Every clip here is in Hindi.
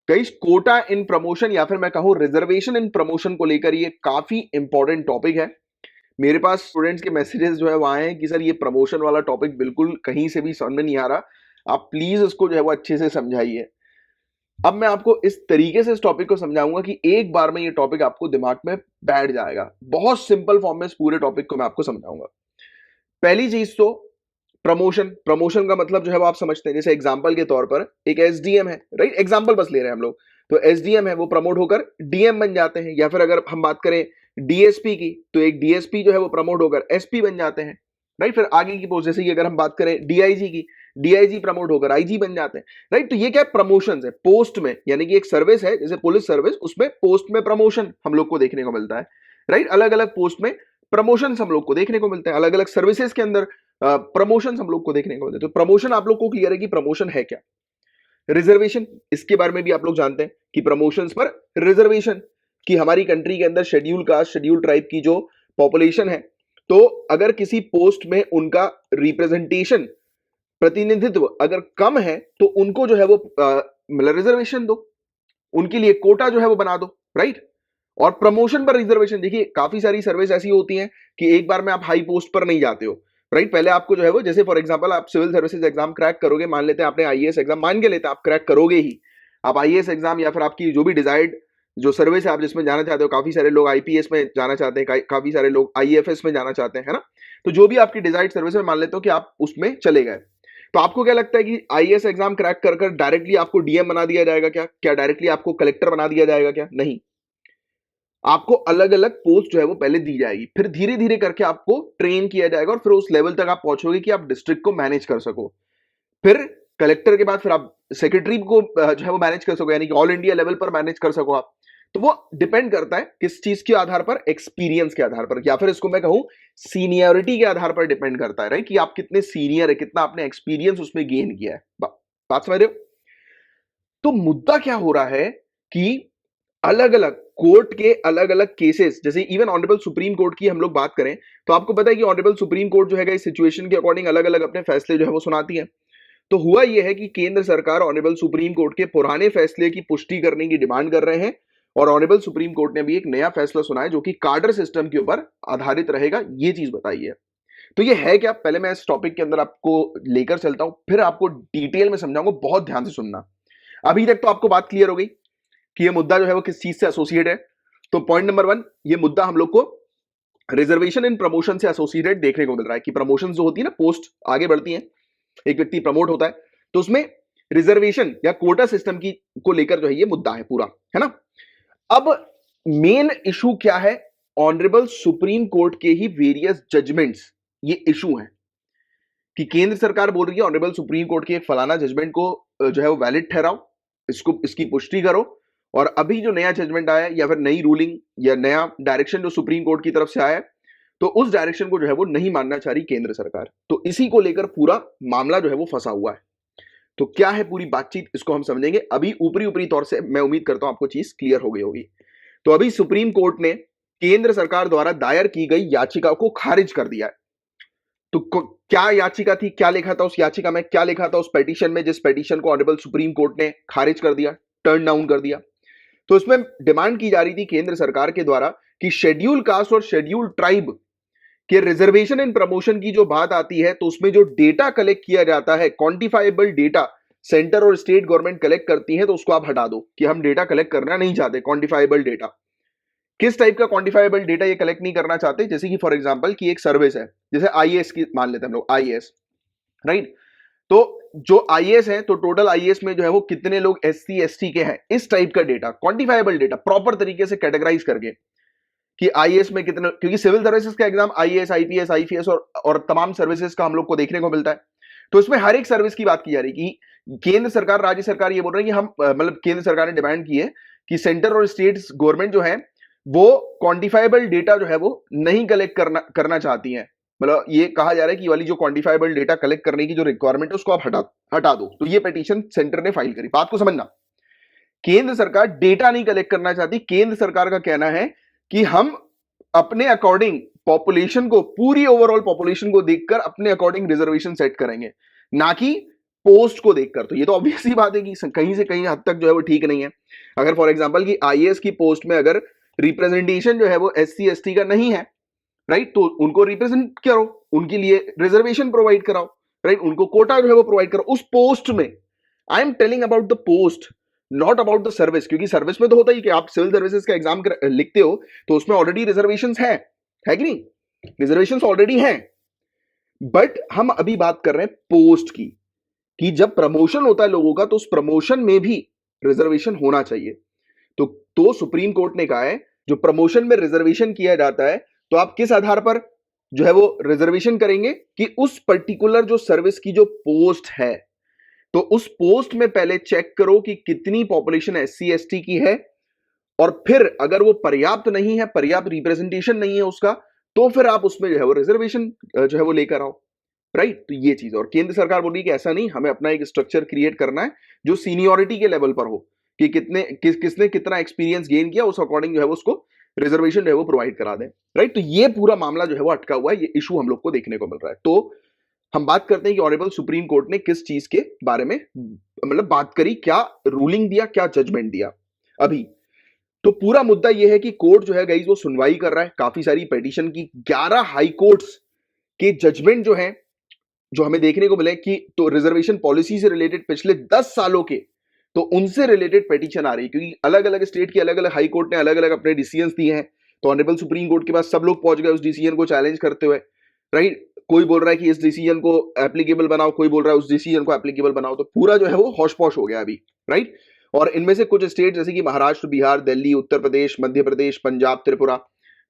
गाइस कोटा इन प्रमोशन या फिर मैं कहूं रिजर्वेशन इन प्रमोशन को लेकर ये काफी इंपॉर्टेंट टॉपिक है। मेरे पास स्टूडेंट्स के मैसेजेस जो है वो आए हैं कि सर ये प्रमोशन वाला टॉपिक बिल्कुल कहीं से भी समझ में नहीं आ रहा, आप प्लीज इसको जो है वो अच्छे से समझाइए। अब मैं आपको इस तरीके से इस टॉपिक को समझाऊंगा कि एक बार में ये टॉपिक आपको दिमाग में बैठ जाएगा। बहुत सिंपल फॉर्म में इस पूरे टॉपिक को मैं आपको समझाऊंगा। पहली चीज तो प्रमोशन, प्रमोशन का मतलब जो है वो आप समझते हैं। जैसे एग्जांपल के तौर पर एक एसडीएम है, राइट, एग्जांपल बस ले रहे हैं हम लोग। तो एसडीएम है वो प्रमोट होकर डीएम बन जाते हैं, या फिर अगर हम बात करें डीएसपी की तो एक डीएसपी जो है वो प्रमोट होकर एसपी बन जाते हैं, राइट। फिर आगे की पोस्ट जैसे कि अगर हम बात करें डीआईजी की, डीआईजी प्रमोट होकर आईजी बन जाते हैं, राइट। तो ये क्या प्रमोशन है पोस्ट में, यानी कि एक सर्विस है जैसे पुलिस सर्विस, उसमें पोस्ट में प्रमोशन हम लोग को देखने को मिलता है, राइट। अलग अलग पोस्ट में प्रमोशन हम लोग को देखने को मिलते हैं, अलग अलग सर्विसेज के अंदर प्रमोशन हम लोग को देखने को मिलते हैं। तो प्रमोशन आप लोग को क्लियर है कि प्रमोशन है क्या। रिजर्वेशन, इसके बारे में भी आप लोग जानते हैं कि प्रमोशंस पर रिजर्वेशन, कि हमारी कंट्री के अंदर शेड्यूल कास्ट शेड्यूल ट्राइब की जो पॉपुलेशन है, तो अगर किसी पोस्ट में उनका रिप्रेजेंटेशन, प्रतिनिधित्व अगर कम है तो उनको जो है वो मतलब रिजर्वेशन दो, उनके लिए कोटा जो है वो बना दो, राइट। और प्रमोशन पर रिजर्वेशन, देखिए काफी सारी सर्विस ऐसी होती हैं कि एक बार में आप हाई पोस्ट पर नहीं जाते हो, राइट। पहले आपको जो है वो, जैसे फॉर एग्जांपल आप सिविल सर्विसेज एग्जाम क्रैक करोगे, मान लेते हैं आपने आईएएस एग्जाम, मान के लेते हैं आप क्रैक करोगे ही, आप आईएएस एग्जाम या फिर आपकी जो भी डिजायर्ड जो सर्विस है आप जिसमें जाना चाहते हो, काफी सारे लोग आईपीएस में जाना चाहते हैं, काफी सारे लोग आईएफएस में जाना चाहते हैं, है ना। तो जो भी आपकी डिजायर्ड सर्विस है, मान लेते हो कि आप उसमें चले गए, तो आपको क्या लगता है कि आईएएस एग्जाम क्रैक कर कर डायरेक्टली आपको डीएम बना दिया जाएगा क्या? क्या डायरेक्टली आपको कलेक्टर बना दिया जाएगा क्या? नहीं, आपको अलग अलग पोस्ट जो है वो पहले दी जाएगी, फिर धीरे धीरे करके आपको ट्रेन किया जाएगा और फिर उस लेवल तक आप पहुंचोगे कि आप डिस्ट्रिक्ट को मैनेज कर सको। फिर कलेक्टर के बाद फिर आप सेक्रेटरी को जो है वो मैनेज कर सको, यानी कि ऑल इंडिया लेवल पर मैनेज कर सको आप। तो वो डिपेंड करता है किस चीज के आधार पर, एक्सपीरियंस के आधार पर, या फिर इसको मैं कहूं सीनियरिटी के आधार पर डिपेंड करता है, राइट, कि आप कितने सीनियर है, कितना आपने एक्सपीरियंस उसमें गेन किया है। बात समझ रहे हो? तो मुद्दा क्या हो रहा है कि अलग अलग कोर्ट के अलग अलग केसेस, जैसे इवन ऑनरेबल सुप्रीम कोर्ट की हम लोग बात करें तो आपको पता है कि ऑनरेबल सुप्रीम कोर्ट जो है इस सिचुएशन के अकॉर्डिंग अलग अलग अपने फैसले जो है वो सुनाती है। तो हुआ यह है कि केंद्र सरकार ऑनरेबल सुप्रीम कोर्ट के पुराने फैसले की पुष्टि करने की डिमांड कर रहे हैं, और ऑनरेबल सुप्रीम कोर्ट ने भी एक नया फैसला सुना है जो कि कार्डर सिस्टम के ऊपर आधारित रहेगा, ये चीज बताई है। तो ये है क्या, पहले मैं इस टॉपिक के अंदर आपको लेकर चलता हूं, फिर आपको डिटेल में समझाऊंगा, बहुत ध्यान से सुनना। अभी तक तो आपको बात क्लियर हो गई कि ये मुद्दा जो है वो किस चीज से एसोसिएट है। तो पॉइंट नंबर 1, ये मुद्दा हम लोग को रिजर्वेशन इन प्रमोशन से एसोसिएटेड देखने को मिल रहा है कि प्रमोशन जो होती है ना, पोस्ट आगे बढ़ती है, एक व्यक्ति प्रमोट होता है, तो उसमें रिजर्वेशन या कोटा सिस्टम की को लेकर जो है ये मुद्दा है पूरा, है ना। अब मेन इशू क्या है, ऑनरेबल सुप्रीम कोर्ट के ही वेरियस जजमेंट्स ये इशू है कि केंद्र सरकार बोल रही है ऑनरेबल सुप्रीम कोर्ट के एक फलाना जजमेंट को जो है वो वैलिड ठहराओ, इसको इसकी पुष्टि करो, और अभी जो नया जजमेंट आया या फिर नई रूलिंग या नया डायरेक्शन जो सुप्रीम कोर्ट की तरफ से आया है, तो उस डायरेक्शन को जो है वो नहीं मानना चाह रही केंद्र सरकार। तो इसी को लेकर पूरा मामला जो है वो फंसा हुआ है। तो क्या है पूरी बातचीत, इसको हम समझेंगे। अभी ऊपरी ऊपरी तौर से मैं उम्मीद करता हूं आपको चीज क्लियर हो गई होगी। तो अभी सुप्रीम कोर्ट ने केंद्र सरकार द्वारा दायर की गई याचिका को खारिज कर दिया है। तो क्या याचिका थी, क्या लिखा था उस याचिका में, क्या लिखा था उस पिटीशन में, जिस पिटीशन को ऑनरेबल सुप्रीम कोर्ट ने खारिज कर दिया, टर्न डाउन कर दिया। तो इसमें डिमांड की जा रही थी केंद्र सरकार के द्वारा कि शेड्यूल कास्ट और शेड्यूल ट्राइब के रिजर्वेशन इन प्रमोशन की जो बात आती है, तो उसमें जो डेटा कलेक्ट किया जाता है, क्वांटिफाइबल डेटा सेंटर और स्टेट गवर्नमेंट कलेक्ट करती है, तो उसको आप हटा दो कि हम डेटा कलेक्ट करना नहीं चाहते। क्वांटिफाइबल डेटा, किस टाइप का क्वांटिफाइबल डेटा ये कलेक्ट नहीं करना चाहते, जैसे कि फॉर एग्जांपल कि एक सर्विस है, जैसे आईएएस की मान लेते हैं हम लोग, आईएएस, राइट। तो जो आईएएस है, तो टोटल आईएएस में जो है वो कितने लोग एससी एसटी के हैं, इस टाइप का डेटा, क्वांटिफाइबल डेटा प्रॉपर तरीके से कैटेगराइज करके कि आईएएस में कितने, क्योंकि सिविल सर्विसेज का एग्जाम आईएएस आईपीएस आईपीएस और तमाम सर्विसेज का हम लोग को देखने को मिलता है। तो इसमें हर एक सर्विस की बात की जा रही है कि केंद्र सरकार, राज्य सरकार ये बोल रहे हैं कि हम मतलब केंद्र सरकार ने डिमांड की है कि सेंटर और स्टेट गवर्नमेंट जो है वो क्वांटिफाइबल डेटा जो है वो नहीं कलेक्ट करना चाहती है। मतलब ये कहा जा रहा है कि वाली जो क्वांटिफाइबल डेटा कलेक्ट करने की जो रिक्वायरमेंट है उसको आप हटा दो। तो ये पिटीशन सेंटर ने फाइल करी। बात को समझना, केंद्र सरकार डेटा नहीं कलेक्ट करना चाहती। केंद्र सरकार का कहना है कि हम अपने अकॉर्डिंग पॉपुलेशन को, पूरी ओवरऑल पॉपुलेशन को देखकर अपने अकॉर्डिंग रिजर्वेशन सेट करेंगे, ना कि पोस्ट को देखकर। तो ये तो ऑब्वियस ही बात है कि कहीं से कहीं हद तक जो है वो ठीक नहीं है। अगर फॉर एग्जांपल कि आईएएस की पोस्ट में अगर रिप्रेजेंटेशन जो है वो एससी एसटी का नहीं है, राइट, तो उनको रिप्रेजेंट करो, उनके लिए रिजर्वेशन प्रोवाइड कराओ, राइट, उनको कोटा जो है वो प्रोवाइड करो उस पोस्ट में। I am telling about the post, not about the service, क्योंकि सर्विस में तो होता ही कि आप सिविल सर्विसेज का एग्जाम लिखते हो तो उसमें ऑलरेडी रिजर्वेशन है कि नहीं, रिजर्वेशन ऑलरेडी है। बट हम अभी बात कर रहे हैं पोस्ट की, कि जब प्रमोशन होता है लोगों का तो उस प्रमोशन में भी रिजर्वेशन होना चाहिए। तो सुप्रीम कोर्ट ने कहा है जो प्रमोशन में रिजर्वेशन किया जाता है तो आप किस आधार पर जो है वो रिजर्वेशन करेंगे कि उस पर्टिकुलर जो सर्विस की जो पोस्ट है, तो उस पोस्ट में पहले चेक करो कि कितनी पॉपुलेशन एससी एसटी की है, और फिर अगर वो पर्याप्त नहीं है, पर्याप्त रिप्रेजेंटेशन नहीं है उसका, तो फिर आप उसमें जो है वो रिजर्वेशन जो है वो लेकर आओ, राइट। तो ये चीज, और केंद्र सरकार बोल रही है कि ऐसा नहीं, हमें अपना एक स्ट्रक्चर क्रिएट करना है जो सीनियोरिटी के लेवल पर हो, कि किसने कितना एक्सपीरियंस गेन किया, उस अकॉर्डिंग जो है वो उसको रिजर्वेशन जो है वो प्रोवाइड करा दें, राइट। तो ये पूरा मामला जो है वो अटका हुआ है, ये इशू हम लोग को देखने को मिल रहा है। तो हम बात करते हैं कि ऑनरेबल सुप्रीम कोर्ट ने किस चीज के बारे में मतलब बात करी, क्या रूलिंग दिया, क्या जजमेंट दिया अभी। तो पूरा मुद्दा यह है कि कोर्ट जो है गाइस वो सुनवाई कर रहा है काफी सारी पिटीशन की, 11 हाई कोर्ट्स के जजमेंट जो है जो हमें देखने को मिले कि तो रिजर्वेशन पॉलिसी से रिलेटेड पिछले 10 सालों के, तो उनसे रिलेटेड पिटीशन आ रही है, क्योंकि अलग अलग स्टेट की अलग अलग हाई कोर्ट ने अलग अलग अपने डिसीजंस दिए हैं। तो ऑनरेबल सुप्रीम कोर्ट के पास सब लोग पहुंच गए उस डिसीजन को चैलेंज करते हुए, राइट। कोई बोल रहा है कि इस डिसीजन को एप्लीकेबल बनाओ, कोई बोल रहा है उस डिसीजन को एप्लीकेबल बनाओ, तो पूरा जो है वो हौश पौश हो गया अभी, राइट। और इनमें से कुछ स्टेट जैसे कि महाराष्ट्र, बिहार, दिल्ली, उत्तर प्रदेश, मध्य प्रदेश, पंजाब, त्रिपुरा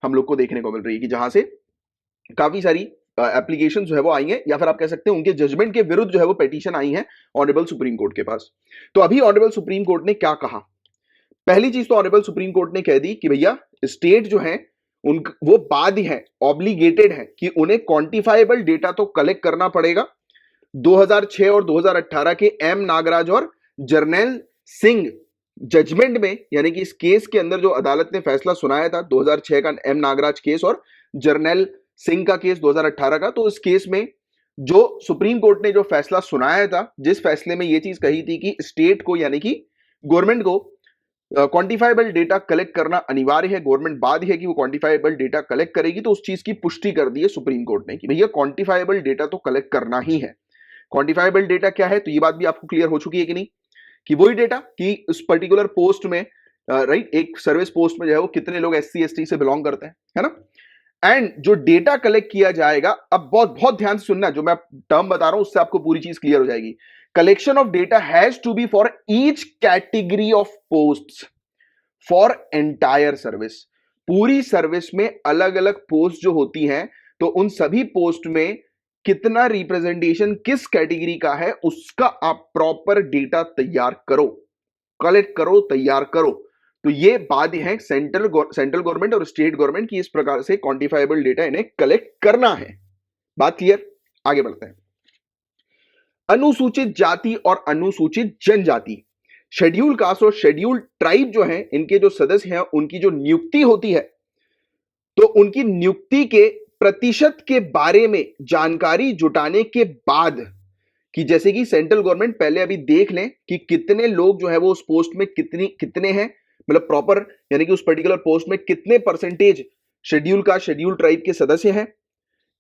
हम लोग को देखने को मिल रही है कि जहां से काफी सारी एप्लीकेशन जो है वो आई हैं, या फिर आप कह सकते हैं उनके जजमेंट के विरुद्ध जो है वो पिटीशन आई है ऑनरेबल सुप्रीम कोर्ट के पास। तो अभी ऑनरेबल सुप्रीम कोर्ट ने क्या कहा, पहली चीज तो ऑनरेबल सुप्रीम कोर्ट ने कह दी कि भैया स्टेट जो है उन वो बाध्य है, ऑब्लिगेटेड है कि उन्हें क्वांटिफाइबल डेटा तो कलेक्ट करना पड़ेगा। 2006 और 2018 के एम नागराज और जर्नैल सिंह जजमेंट में, यानी कि इस केस के अंदर जो अदालत ने फैसला सुनाया था 2006 का एम नागराज केस और जर्नैल सिंह का केस 2018 का, तो इस केस में जो सुप्रीम कोर्ट ने जो फैसला सुनाया था, जिस फैसले में यह चीज कही थी कि स्टेट को यानी कि गवर्नमेंट को क्वांटिफाइबल डेटा कलेक्ट करना अनिवार्य है, गवर्नमेंट बाध्य है कि वो क्वांटिफाइबल डेटा कलेक्ट करेगी, तो उस चीज की पुष्टि कर दी है सुप्रीम कोर्ट ने कि भैया क्वांटिफाइबल डेटा तो कलेक्ट करना ही है। क्वांटिफाइबल डेटा क्या है, तो ये बात भी आपको क्लियर हो चुकी है कि नहीं, कि वही डेटा कि उस पर्टिकुलर पोस्ट में, राइट, एक सर्विस पोस्ट में जो है वो कितने लोग एससी एसटी से बिलोंग करते हैं, है ना। एंड जो डेटा कलेक्ट किया जाएगा, अब बहुत बहुत ध्यान से सुनना, जो मैं टर्म बता रहा हूं उससे आपको पूरी चीज क्लियर हो जाएगी। Collection of data has to be for each category of posts for entire service. पूरी सर्विस में अलग अलग पोस्ट जो होती हैं, तो उन सभी पोस्ट में कितना रिप्रेजेंटेशन किस कैटेगरी का है उसका आप प्रॉपर डेटा तैयार करो, कलेक्ट करो, तैयार करो। तो ये बाध्य है सेंट्रल गवर्नमेंट और स्टेट गवर्नमेंट की इस प्रकार से क्वांटिफाइबल डेटा इन्हें कलेक्ट करना है। बात क्लियर, आगे बढ़ते हैं। अनुसूचित जाति और अनुसूचित जनजाति, शेड्यूल कास्ट और शेड्यूल ट्राइब जो है, इनके जो सदस्य हैं उनकी जो नियुक्ति होती है, तो उनकी नियुक्ति के प्रतिशत के बारे में जानकारी जुटाने के बाद, कि जैसे कि सेंट्रल गवर्नमेंट पहले अभी देख लें कि कितने लोग जो है वो उस पोस्ट में कितने हैं, मतलब प्रॉपर यानी कि उस पर्टिकुलर पोस्ट में कितने परसेंटेज शेड्यूल का शेड्यूल ट्राइब के सदस्य हैं,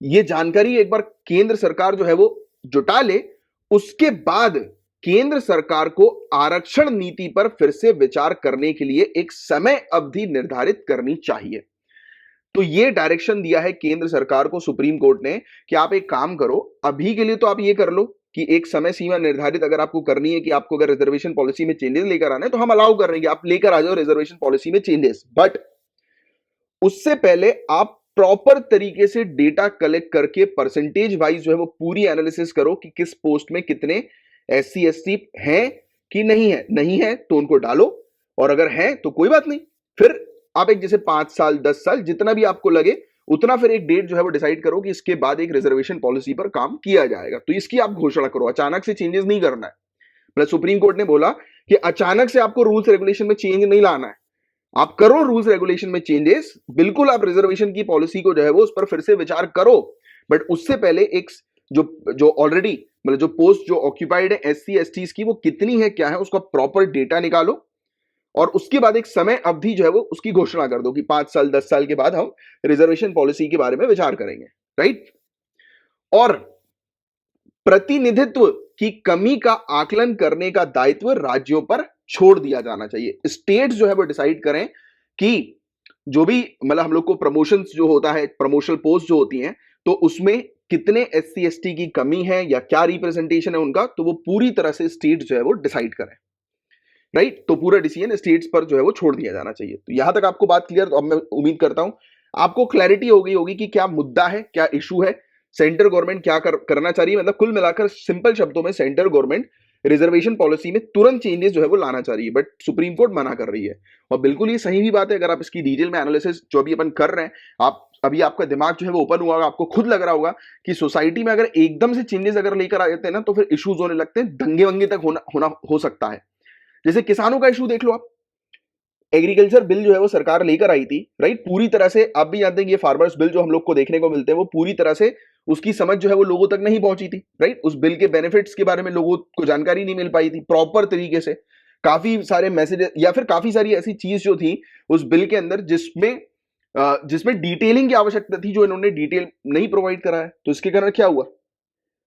ये जानकारी एक बार केंद्र सरकार जो है वो जुटा ले। उसके बाद केंद्र सरकार को आरक्षण नीति पर फिर से विचार करने के लिए एक समय अवधि निर्धारित करनी चाहिए। तो ये डायरेक्शन दिया है केंद्र सरकार को सुप्रीम कोर्ट ने कि आप एक काम करो, अभी के लिए तो आप ये कर लो कि एक समय सीमा निर्धारित अगर आपको करनी है कि आपको अगर रिजर्वेशन पॉलिसी में चेंजेस लेकर आना है तो हम अलाउ कर रहे हैं कि आप लेकर आ जाओ रिजर्वेशन पॉलिसी में चेंजेस, बट उससे पहले आप प्रॉपर तरीके से डेटा कलेक्ट करके परसेंटेज वाइज जो है वो पूरी एनालिसिस करो कि किस पोस्ट में कितने एससी एसटी हैं कि नहीं है, नहीं है तो उनको डालो, और अगर है तो कोई बात नहीं, फिर आप एक जैसे 5 साल 10 साल जितना भी आपको लगे उतना फिर एक डेट जो है वो डिसाइड करो कि इसके बाद एक रिजर्वेशन पॉलिसी पर काम किया जाएगा। तो इसकी आप घोषणा करो, अचानक से चेंजेस नहीं करना है। प्लस सुप्रीम कोर्ट ने बोला कि अचानक से आपको रूल्स रेगुलेशन में चेंज नहीं लाना है, आप करो रूल्स रेगुलेशन में चेंजेस, बिल्कुल आप रिजर्वेशन की पॉलिसी को जो है वो उस पर फिर से विचार करो, बट उससे पहले एक जो ऑलरेडी मतलब जो पोस्ट जो ऑक्यूपाइड है एससी एसटीज की वो कितनी है क्या है, उसका प्रॉपर डेटा निकालो और उसके बाद एक समय अवधि जो है वो उसकी घोषणा कर दो कि 5 साल 10 साल के बाद हम रिजर्वेशन पॉलिसी के बारे में विचार करेंगे, राइट। और प्रतिनिधित्व की कमी का आकलन करने का दायित्व राज्यों पर छोड़ दिया जाना चाहिए। स्टेट्स जो है वो डिसाइड करें कि जो भी मतलब हम लोग को प्रमोशंस जो होता है, प्रमोशनल पोस्ट जो होती हैं, तो उसमें कितने एससी एसटी की कमी है या क्या रिप्रेजेंटेशन है उनका, तो वो पूरी तरह से स्टेट जो है वो डिसाइड करें, राइट। तो पूरा डिसीजन स्टेट्स पर जो है वो छोड़ दिया जाना चाहिए। तो यहां तक आपको बात क्लियर, तो अब मैं उम्मीद करता हूं आपको क्लैरिटी हो गई होगी कि क्या मुद्दा है, क्या इशू है, सेंट्रल गवर्नमेंट क्या करना चाह रही है। मतलब कुल मिलाकर सिंपल शब्दों में सेंट्रल गवर्नमेंट रिजर्वेशन पॉलिसी में तुरंत चेंजेस जो है वो लाना चाह रही है, बट सुप्रीम कोर्ट मना कर रही है। और बिल्कुल ये सही भी बात है। अगर आप इसकी डिटेल में एनालिसिस जो अभी अपन कर रहे हैं, आप अभी आपका दिमाग जो है वो ओपन हुआ होगा, आपको खुद लग रहा होगा कि सोसाइटी में अगर एकदम से चेंजेस अगर लेकर आ जाते हैं ना, तो फिर इश्यूज होने लगते हैं, दंगे वंगे तक होना हो सकता है। जैसे किसानों का इशू देख लो आप, एग्रीकल्चर बिल जो है वो सरकार लेकर आई थी, राइट। पूरी तरह से आप भी जानते हैं कि ये फार्मर्स बिल जो हम लोग को देखने को मिलते हैं वो पूरी तरह से उसकी समझ जो है वो लोगों तक नहीं पहुंची थी, राइट। उस बिल के बेनिफिट्स के बारे में लोगों को जानकारी नहीं मिल पाई थी प्रॉपर तरीके से। काफी सारे मैसेज या फिर काफी सारी ऐसी चीज जो थी उस बिल के अंदर जिसमें डिटेलिंग की आवश्यकता थी, जो इन्होंने डिटेल नहीं प्रोवाइड करा है। तो इसके कारण क्या हुआ,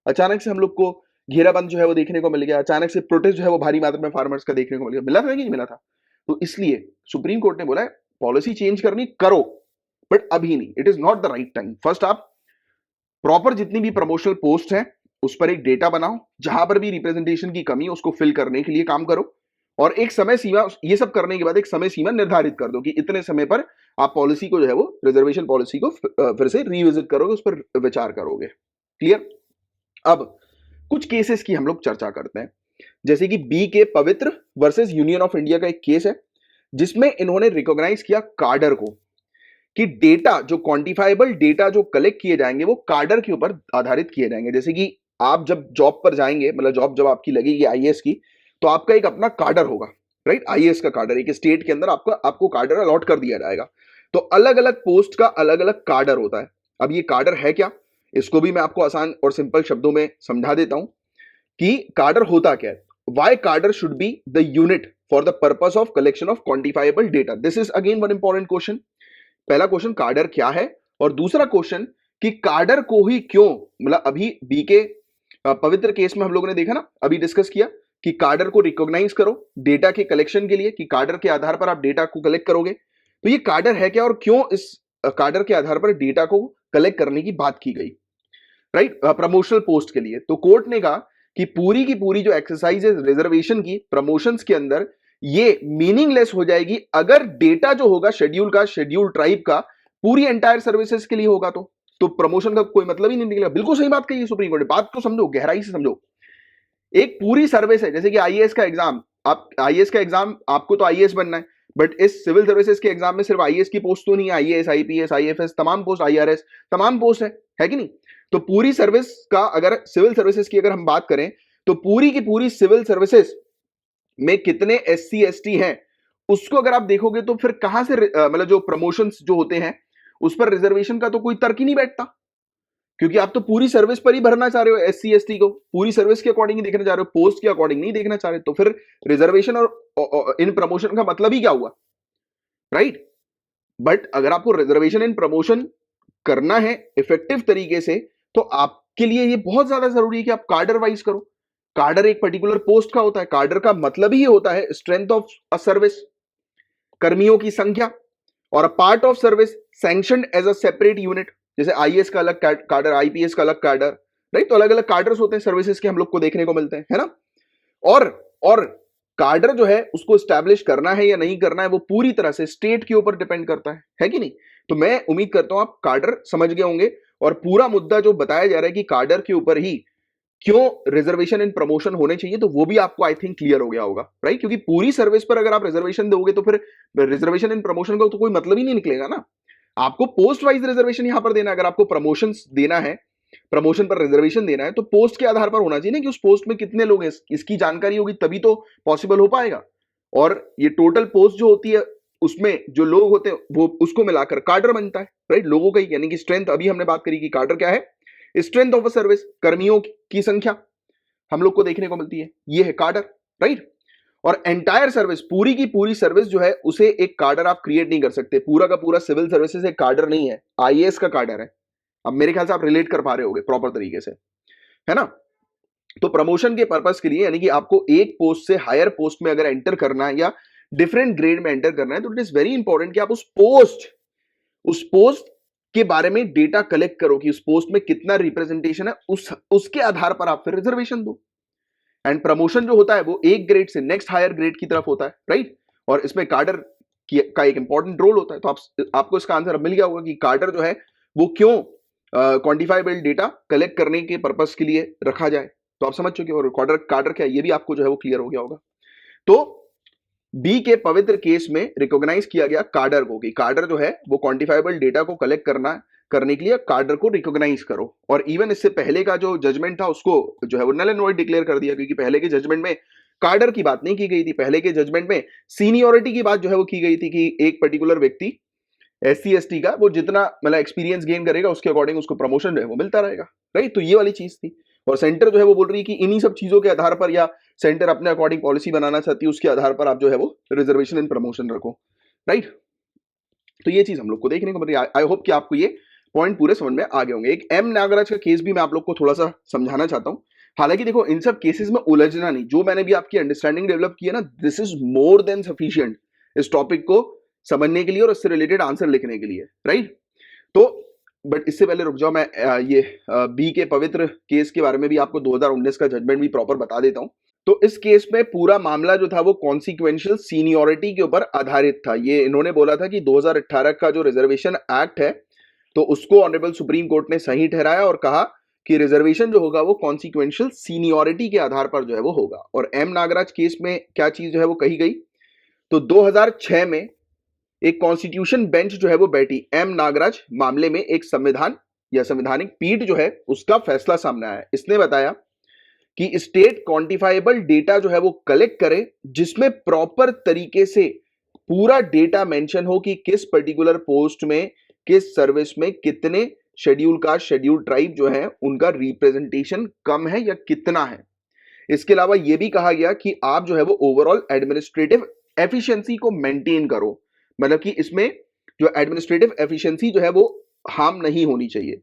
अचानक से हम लोग को घेराबंद जो है वो देखने को मिल गया, अचानक से प्रोटेस्ट जो है वो भारी मात्रा में फार्मर्स का देखने को मिल गया। मिला था कि नहीं मिला था। तो इसलिए सुप्रीम कोर्ट ने बोला है पॉलिसी चेंज करनी करो, बट अभी नहीं, it is not the right time. First आप प्रॉपर जितनी भी प्रमोशनल पोस्ट है उस पर एक डेटा बनाओ, जहां पर भी रिप्रेजेंटेशन की कमी है उसको फिल करने के लिए काम करो, और एक समय सीमा, ये सब करने के बाद एक समय सीमा निर्धारित कर दो कि इतने समय पर आप पॉलिसी को जो है वो रिजर्वेशन पॉलिसी को फिर से रिविजिट करोगे, उस पर विचार करोगे। क्लियर। अब कुछ केसेस की हम लोग चर्चा करते हैं, जैसे कि बी के पवित्र वर्सेस यूनियन ऑफ इंडिया का एक केस है, जिसमें इन्होंने रिकॉग्नाइज किया कार्डर को, कि डेटा जो क्वांटिफाइबल डेटा जो कलेक्ट किए जाएंगे वो कार्डर के ऊपर आधारित किए जाएंगे। जैसे कि आप जब जॉब पर जाएंगे, मतलब जॉब जब आपकी लगेगी आईएएस की, तो आपका एक अपना कार्डर होगा, राइट। आईएएस का कार्डर एक स्टेट के अंदर आपको कार्डर अलॉट कर दिया जाएगा। तो अलग अलग पोस्ट का अलग अलग कार्डर होता है। अब ये कार्डर है क्या, इसको भी मैं आपको आसान और सिंपल शब्दों में समझा देता हूं कि कार्डर होता क्या है। वाई कार्डर should be the unit for the purpose of collection of quantifiable data. This is again one important question. पहला क्वेश्चन कार्डर क्या है, और दूसरा क्वेश्चन कि कार्डर को ही क्यों, मतलब अभी बी के पवित्र केस में हम लोगों ने देखा ना, अभी डिस्कस किया कि कार्डर को रिकॉग्नाइज करो डेटा के कलेक्शन के लिए, कि कार्डर के आधार पर आप डेटा को कलेक्ट करोगे। तो ये कार्डर है क्या और क्यों इस कार्डर के आधार पर डेटा को कलेक्ट करने की बात की गई, राइट, प्रमोशनल पोस्ट के लिए। तो कोर्ट ने कहा कि पूरी की पूरी जो एक्सरसाइज है रिजर्वेशन की प्रमोशंस के अंदर, ये मीनिंगलेस हो जाएगी अगर डेटा जो होगा शेड्यूल ट्राइब का पूरी एंटायर सर्विसेज के लिए होगा। तो प्रमोशन का कोई मतलब ही नहीं निकलेगा। बिल्कुल सही बात कही है सुप्रीम कोर्ट ने, बात को समझो, गहराई से समझो। एक पूरी सर्विस है, जैसे कि आईएएस का एग्जाम, आप आईएएस का एग्जाम, आपको तो आईएएस बनना है, बट इस सिविल सर्विसेज के एग्जाम में सिर्फ आईएएस की पोस्ट तो नहीं है, आईएएस आईपीएस आईएफएस तमाम पोस्ट, आईआरएस तमाम पोस्ट है कि नहीं। तो पूरी सर्विस का अगर सिविल सर्विसेज की अगर हम बात करें, तो पूरी की पूरी सिविल सर्विसेज में कितने एससी एसटी हैं उसको अगर आप देखोगे, तो फिर कहां से मतलब जो प्रमोशंस जो होते हैं उस पर रिजर्वेशन का तो कोई तर्क ही नहीं बैठता, क्योंकि आप तो पूरी सर्विस पर ही भरना चाह रहे हो। एससी एसटी को पूरी सर्विस के अकॉर्डिंग ही देखना चाह रहे हो, पोस्ट के अकॉर्डिंग नहीं देखना चाह रहे, तो फिर रिजर्वेशन और इन प्रमोशन का मतलब ही क्या हुआ, राइट। बट अगर आपको रिजर्वेशन इन प्रमोशन करना है इफेक्टिव तरीके से, तो आपके लिए ये बहुत ज्यादा जरूरी है कि आप कार्डर वाइज करो। कार्डर एक पर्टिकुलर पोस्ट का होता है, कार्डर का मतलब ही होता है स्ट्रेंथ ऑफ अ सर्विस, कर्मियों की संख्या, और a part of service sanctioned as a separate unit. जैसे आईएएस का अलग कार्डर, आईपीएस का अलग कार्डर, राइट। तो अलग अलग कार्डर्स होते हैं सर्विसेज के, हम लोग को देखने को मिलते हैं, है ना। और कार्डर जो है उसको स्टैब्लिश करना है या नहीं करना है, वो पूरी तरह से स्टेट के ऊपर डिपेंड करता है कि नहीं। तो मैं उम्मीद करता हूं आप कार्डर समझ गए होंगे, और पूरा मुद्दा जो बताया जा रहा है कि कार्डर के ऊपर ही क्यों रिजर्वेशन इन प्रमोशन होने चाहिए, तो वो भी आपको आई थिंक क्लियर हो गया होगा, राइट। क्योंकि पूरी सर्विस पर अगर आप रिजर्वेशन दोगे, तो फिर रिजर्वेशन इन प्रमोशन का तो कोई मतलब ही नहीं निकलेगा ना। आपको पोस्ट वाइज रिजर्वेशन यहां पर देना, अगर आपको प्रमोशन देना है, प्रमोशन पर रिजर्वेशन देना है, तो पोस्ट के आधार पर होना चाहिए ना, कि उस पोस्ट में कितने लोग हैं इसकी जानकारी होगी, तभी तो पॉसिबल हो पाएगा। और ये टोटल पोस्ट जो होती है उसमें जो लोग होते हैं वो उसको मिलाकर कार्डर बनता है, राइट। लोगों का ही, यानी कि स्ट्रेंथ, अभी हमने बात करी कि कार्डर क्या है, स्ट्रेंथ ऑफ अ सर्विस, कर्मियों की संख्या, हम लोग को देखने को मिलती है, ये है कार्डर, राइट। और एंटायर सर्विस, पूरी की पूरी सर्विस जो है उसे एक कार्डर आप क्रिएट नहीं कर सकते। पूरा का पूरा सिविल सर्विसेज एक कार्डर नहीं है, आईएएस का कार्डर है। अब मेरे ख्याल से आप रिलेट कर पा रहे होगे प्रॉपर तरीके से, है ना। तो प्रमोशन के पर्पस के लिए, यानी कि आपको एक पोस्ट से हायर पोस्ट में अगर एंटर करना है या डिफरेंट ग्रेड में एंटर करना है, तो इट इज वेरी इंपॉर्टेंट कि आप उस पोस्ट के बारे में डेटा कलेक्ट करो कि उस पोस्ट में कितना रिप्रेजेंटेशन है, उसके आधार पर आप फिर रिजर्वेशन दो। एंड प्रमोशन जो होता है वो एक ग्रेड से नेक्स्ट हायर ग्रेड की तरफ होता है, राइट। और इसमें कार्डर का एक इंपॉर्टेंट रोल होता है। तो आपको इसका आंसर अब मिल गया होगा कि कार्डर जो है वो क्यों क्वांटिफाइबल डेटा कलेक्ट करने के पर्पस के लिए रखा जाए। तो आप समझ चुके हो। और कार्डर क्या है ये भी आपको जो है वो क्लियर हो गया होगा। तो बी के पवित्र केस में रिकॉग्नाइज किया गया कार्डर को, कि कार्डर जो है वो क्वांटिफाइबल डेटा को कलेक्ट करने के लिए कार्डर को रिकॉग्नाइज करो। और इवन इससे पहले का जो जजमेंट था उसको जो है वो नल एंड वॉइड डिक्लेयर कर दिया, क्योंकि पहले के जजमेंट में कार्डर की बात नहीं की गई थी। पहले के जजमेंट में सीनियोरिटी की बात जो है वो की गई थी कि एक पर्टिकुलर व्यक्ति SC ST का वो जितना मतलब एक्सपीरियंस गेन करेगा उसके अकॉर्डिंग उसको प्रमोशन जो है वो मिलता रहेगा, राइट। तो ये वाली चीज थी। और सेंटर जो है वो बोल रही है कि इन्हीं सब चीजों के आधार पर, या सेंटर अपने अकॉर्डिंग पॉलिसी बनाना चाहती है, उसके आधार पर आप जो है वो रिजर्वेशन इन प्रमोशन रखो, राइट। तो ये चीज हम लोग को देखने को मिल रही है। आई होप कि आपको ये पॉइंट पूरे समझ में आ गए होंगे। एक M नागराज का केस भी मैं आप लोग को थोड़ा सा समझाना चाहता हूं। हालांकि देखो इन सब केसेस में उलझना नहीं, जो मैंने भी आपकी अंडरस्टैंडिंग डेवलप की है ना, this is more than sufficient इस टॉपिक को समझने के लिए और इससे रिलेटेड आंसर लिखने के लिए, राइट। तो बट इससे पहले रुक जाओ, मैं ये बी के पवित्र केस के बारे में भी आपको 2019 का जजमेंट भी प्रॉपर बता देता हूं। तो इस केस में पूरा मामला जो था वो कॉन्सिक्वेंशियल सीनियोरिटी के ऊपर आधारित था। ये इन्होंने बोला था कि 2018 का जो रिजर्वेशन एक्ट है तो उसको ऑनरेबल सुप्रीम कोर्ट ने सही ठहराया और कहा कि रिजर्वेशन जो होगा वो कॉन्सिक्वेंशियल सीनियोरिटी के आधार पर जो है वो होगा। और एम नागराज केस में क्या चीज जो है वो कही गई, तो 2006 में एक कॉन्स्टिट्यूशन बेंच जो है वो बैठी एम नागराज मामले में। एक संविधान या संवैधानिक पीठ जो है उसका फैसला सामने आया। इसने बताया कि स्टेट क्वांटिफाइबल डेटा जो है वो कलेक्ट करे, जिसमें प्रॉपर तरीके से पूरा डेटा मेंशन हो कि किस पर्टिकुलर पोस्ट में, किस सर्विस में कितने शेड्यूल कास्ट, शेड्यूल ट्राइब जो है उनका रिप्रेजेंटेशन कम है या कितना है। इसके अलावा यह भी कहा गया कि आप जो है वो ओवरऑल एडमिनिस्ट्रेटिव एफिशिएंसी को मेंटेन करो, मतलब कि इसमें जो एडमिनिस्ट्रेटिव एफिशिएंसी जो है वो हार्म नहीं होनी चाहिए,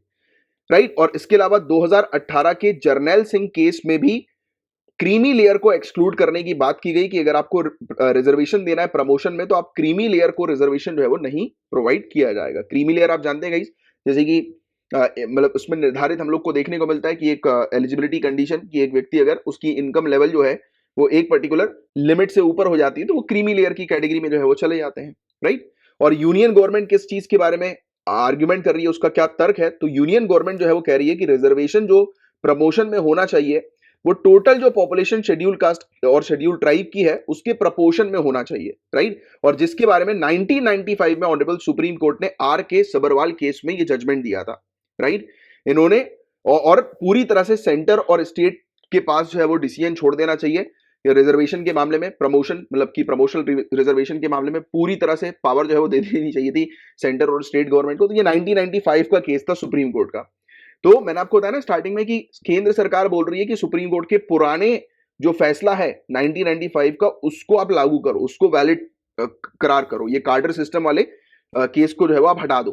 राइट। और इसके अलावा 2018 के जर्नैल सिंह केस में भी क्रीमी लेयर को एक्सक्लूड करने की बात की गई कि अगर आपको रिजर्वेशन देना है प्रमोशन में तो आप क्रीमी लेयर को रिजर्वेशन जो है वो नहीं प्रोवाइड किया जाएगा। क्रीमी लेयर आप जानते हैं गाइस, जैसे कि मतलब उसमें निर्धारित हम लोग को देखने को मिलता है कि एक एलिजिबिलिटी कंडीशन कि एक व्यक्ति अगर उसकी इनकम लेवल जो है वो एक पर्टिकुलर लिमिट से ऊपर हो जाती है तो वो क्रीमी लेयर की कैटेगरी में जो है वो चले जाते हैं, राइट। और यूनियन गवर्नमेंट किस चीज के बारे में आर्ग्यूमेंट कर रही है, उसका क्या तर्क है, तो यूनियन गवर्नमेंट जो है वो कह रही है कि रिजर्वेशन जो प्रमोशन में होना चाहिए वो टोटल जो पॉपुलेशन शेड्यूल कास्ट और शेड्यूल ट्राइब की है उसके प्रपोर्शन में होना चाहिए, राइट। और जिसके बारे में 1995 में ऑनरेबल सुप्रीम कोर्ट ने R.K. सबरवाल केस में ये जजमेंट दिया था, राइट। इन्होंने और पूरी तरह से सेंटर और स्टेट के पास जो है वो डिसीजन छोड़ देना चाहिए रिजर्वेशन के मामले में। प्रमोशन मतलब कि प्रमोशनल रिजर्वेशन के मामले में पूरी तरह से पावर जो है वो दे देनी चाहिए थी सेंटर और स्टेट गवर्नमेंट को। तो ये 1995 का केस था सुप्रीम कोर्ट का। तो मैंने आपको बताया ना स्टार्टिंग में कि केंद्र सरकार बोल रही है कि सुप्रीम कोर्ट के पुराने जो फैसला है 1995 का उसको आप लागू करो, उसको वैलिड करार करो। ये कार्डर सिस्टम वाले केस को जो है वो आप हटा दो,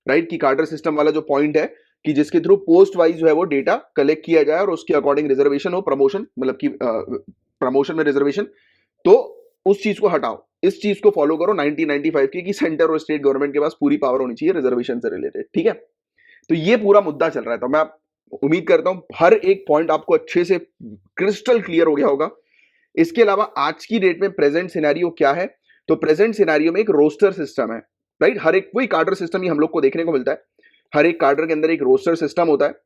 राइट। कि कार्डर सिस्टम वाला जो पॉइंट है कि जिसके थ्रू पोस्ट वाइज जो है वो डेटा कलेक्ट किया जाए और उसके अकॉर्डिंग रिजर्वेशन हो, प्रमोशन मतलब कि प्रमोशन में रिजर्वेशन, तो उस चीज को हटाओ, इस चीज को फॉलो करो 1995 की कि सेंटर और स्टेट गवर्नमेंट के पास पूरी पावर होनी चाहिए रिजर्वेशन से रिलेटेड, ठीक है। तो ये पूरा मुद्दा चल रहा है। तो मैं उम्मीद करता हूं हर एक पॉइंट आपको अच्छे से क्रिस्टल क्लियर हो गया होगा। इसके अलावा आज की डेट में प्रेजेंट सिनेरियो क्या है, तो प्रेजेंट सिनेरियो में एक रोस्टर सिस्टम है, राइट। हर एक वही कार्डर सिस्टम ही हम लोग को देखने को मिलता है। हर एक कार्डर के अंदर एक रोस्टर सिस्टम होता है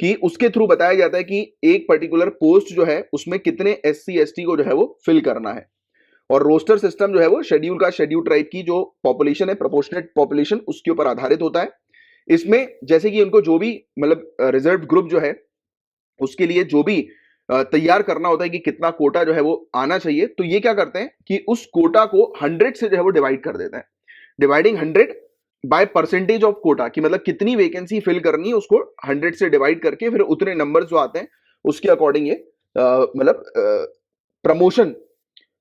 कि उसके थ्रू बताया जाता है कि एक पर्टिकुलर पोस्ट जो है उसमें कितने SC ST को जो है वो फिल करना है। और रोस्टर सिस्टम जो है वो शेड्यूल का शेड्यूल ट्राइब की जो पॉपुलेशन है, प्रोपोर्शनेट पॉपुलेशन, उसके ऊपर आधारित होता है। इसमें जैसे कि उनको जो भी मतलब रिजर्व ग्रुप जो है उसके लिए जो भी तैयार करना होता है कि कितना कोटा जो है वो आना चाहिए, तो ये क्या करते हैं कि उस कोटा को 100 से जो है वो डिवाइड कर देते हैं। Dividing 100 by percentage of quota, कि मतलब कितनी वैकेंसी फिल करनी है उसको 100 से डिवाइड करके फिर उतने नंबर जो आते हैं उसके अकॉर्डिंग ये मतलब प्रमोशन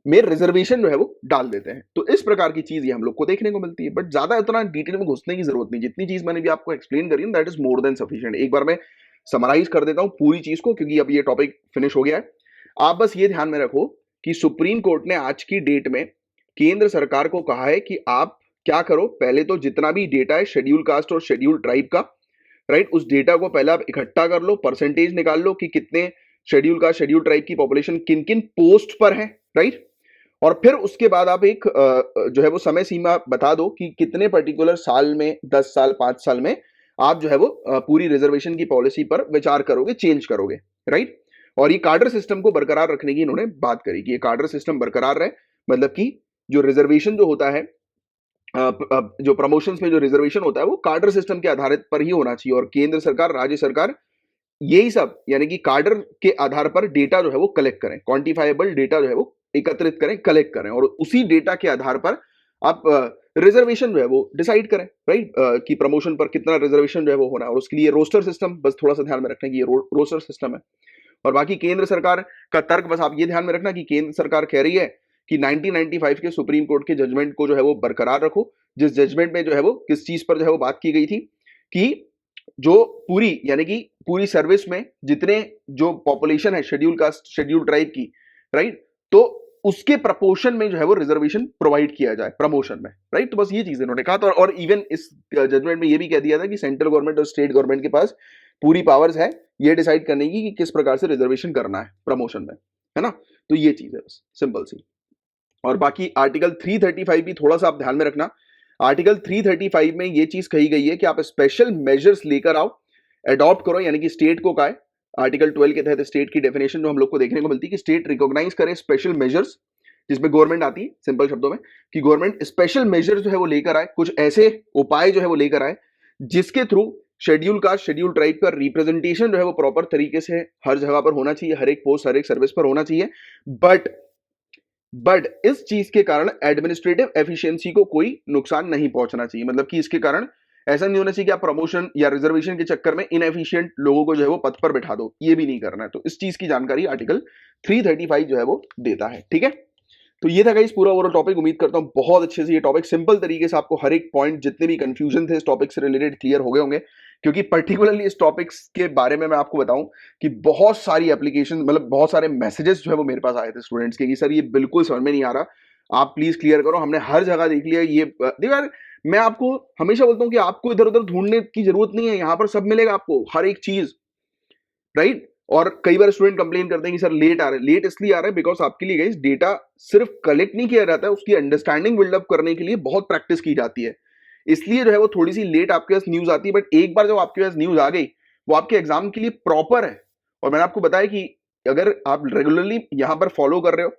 में रिजर्वेशन जो है वो डाल देते हैं। तो इस प्रकार की चीज ये हम लोग को देखने को मिलती है, बट ज्यादा इतना डिटेल में घुसने की जरूरत नहीं। जितनी चीज मैंने भी आपको एक्सप्लेन करी that is more than sufficient. एक बार मैं समराइज कर देता हूं पूरी चीज को, क्योंकि अब ये टॉपिक फिनिश हो गया है। आप बस ये ध्यान में रखो कि सुप्रीम कोर्ट ने आज की डेट में केंद्र सरकार को कहा है कि आप क्या करो, पहले तो जितना भी डेटा है शेड्यूल कास्ट और शेड्यूल ट्राइब का, राइट, उस डेटा को पहले आप इकट्ठा कर लो, परसेंटेज निकाल लो कि कितने शेड्यूल कास्ट शेड्यूल ट्राइब की पॉपुलेशन किन किन पोस्ट पर है, राइट। और फिर उसके बाद आप एक जो है वो समय सीमा बता दो कि कितने पर्टिकुलर साल में, 10 साल 5 साल में आप जो है वो पूरी रिजर्वेशन की पॉलिसी पर विचार करोगे, चेंज करोगे, राइट। और ये कार्डर सिस्टम को बरकरार रखने की इन्होंने बात करी कि ये कार्डर सिस्टम बरकरार रहे, मतलब कि जो रिजर्वेशन जो होता है, जो प्रमोशंस में जो रिजर्वेशन होता है वो कार्डर सिस्टम के आधारित पर ही होना चाहिए। और केंद्र सरकार, राज्य सरकार यही सब यानी कि कार्डर के आधार पर डेटा जो है वो कलेक्ट करें, क्वांटिफाइबल डेटा जो है वो एकत्रित करें, कलेक्ट करें, और उसी डेटा के आधार पर आप रिजर्वेशन जो है वो डिसाइड करें, राइट, कि प्रमोशन पर कितना रिजर्वेशन जो है वो होना है। और उसके लिए रोस्टर सिस्टम बस थोड़ा सा ध्यान में रखना कि ये रोस्टर सिस्टम है। और बाकी केंद्र सरकार का तर्क बस आप ये ध्यान में रखना कि केंद्र सरकार कह रही है कि 1995 के सुप्रीम कोर्ट के जजमेंट को जो है वो बरकरार रखो, जिस जजमेंट में जो है वो किस चीज पर जो है वो बात की गई थी कि जो पूरी यानी कि पूरी सर्विस में जितने जो पॉपुलेशन है शेड्यूल कास्ट शेड्यूल ट्राइब की, राइट, तो उसके प्रपोर्शन में जो है वो रिजर्वेशन प्रोवाइड किया जाए प्रमोशन में, राइट। तो बस ये चीज इन्होंने कहा था। और इवन इस जजमेंट में ये भी कह दिया था कि सेंट्रल गवर्नमेंट और स्टेट गवर्नमेंट के पास पूरी पावर्स है ये डिसाइड करने की कि किस प्रकार से रिजर्वेशन करना है प्रमोशन में, है ना। तो ये चीज है बस सिंपल सी। और बाकी आर्टिकल 335 भी थोड़ा सा आप ध्यान में रखना। आर्टिकल 335 में ये चीज कही गई है कि आप स्पेशल मेजर्स लेकर आओ, अडॉप्ट करो, यानी कि स्टेट को कहा है आर्टिकल 12 के तहत स्टेट की डेफिनेशन जो हम लोग को देखने को मिलती है कि स्टेट रिकॉग्नाइज करे स्पेशल मेजर्स, जिसमें गवर्नमेंट आती है सिंपल शब्दों में, कि गवर्नमेंट स्पेशल मेजर जो है वो लेकर आए, कुछ ऐसे उपाय जो है वो लेकर आए जिसके through schedule caste schedule tribe का रिप्रेजेंटेशन जो है वो प्रॉपर तरीके से हर जगह पर होना चाहिए, हर एक पोस्ट हर एक सर्विस पर होना चाहिए। बट इस चीज के कारण एडमिनिस्ट्रेटिव एफिशिएंसी को कोई नुकसान नहीं पहुंचना चाहिए। मतलब कि इसके कारण ऐसा नहीं होना चाहिए कि आप प्रमोशन या रिजर्वेशन के चक्कर में इनएफिशिएंट लोगों को जो है वो पद पर बैठा दो, ये भी नहीं करना है। तो इस चीज की जानकारी आर्टिकल 335 जो है वो देता है, ठीक है। तो ये था गाइस पूरा ओवरऑल टॉपिक। उम्मीद करता हूं बहुत अच्छे से ये टॉपिक सिंपल तरीके से आपको हर एक पॉइंट जितने भी कंफ्यूजन थे इस टॉपिक से रिलेटेड क्लियर हो गए होंगे, क्योंकि पर्टिकुलरली इस टॉपिक्स के बारे में मैं आपको बताऊं कि बहुत सारी एप्लीकेशन, मतलब बहुत सारे मैसेजेस जो है वो मेरे पास आए थे स्टूडेंट्स के कि सर ये बिल्कुल समझ में नहीं आ रहा, आप प्लीज क्लियर करो। हमने हर जगह देख लिया ये। देखो यार, मैं आपको हमेशा बोलता हूं कि आपको इधर उधर ढूंढने की जरूरत नहीं है, यहां पर सब मिलेगा आपको, हर एक चीज, राइट। और कई बार स्टूडेंट कंप्लेन करते हैं कि सर लेट आ रहे हैं। लेट इसलिए आ रहा है बिकॉज आपके लिए गाइस डेटा सिर्फ कलेक्ट नहीं किया जाता है, उसकी अंडरस्टैंडिंग बिल्डअप करने के लिए बहुत प्रैक्टिस की जाती है। इसलिए जो है वो थोड़ी सी लेट आपके पास न्यूज आती है, बट एक बार जब आपके पास न्यूज आ गई वो आपके एग्जाम के लिए प्रॉपर है। और मैंने आपको बताया कि अगर आप रेगुलरली यहां पर फॉलो कर रहे हो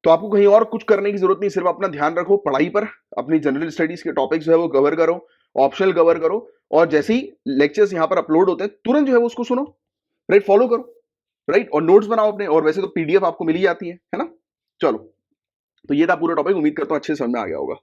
तो आपको कहीं और कुछ करने की जरूरत नहीं, सिर्फ अपना ध्यान रखो पढ़ाई पर, अपनी जनरल स्टडीज के टॉपिक्स जो है वो कवर करो, ऑप्शनल कवर करो, और जैसे ही लेक्चर्स यहां पर अपलोड होते हैं तुरंत जो है वो उसको सुनो, राइट, फॉलो करो, राइट, और नोट्स बनाओ अपने। और वैसे तो पीडीएफ आपको मिल ही जाती है ना। चलो, तो ये था पूरा टॉपिक। उम्मीद करता हूं अच्छे से समझ में आ गया होगा।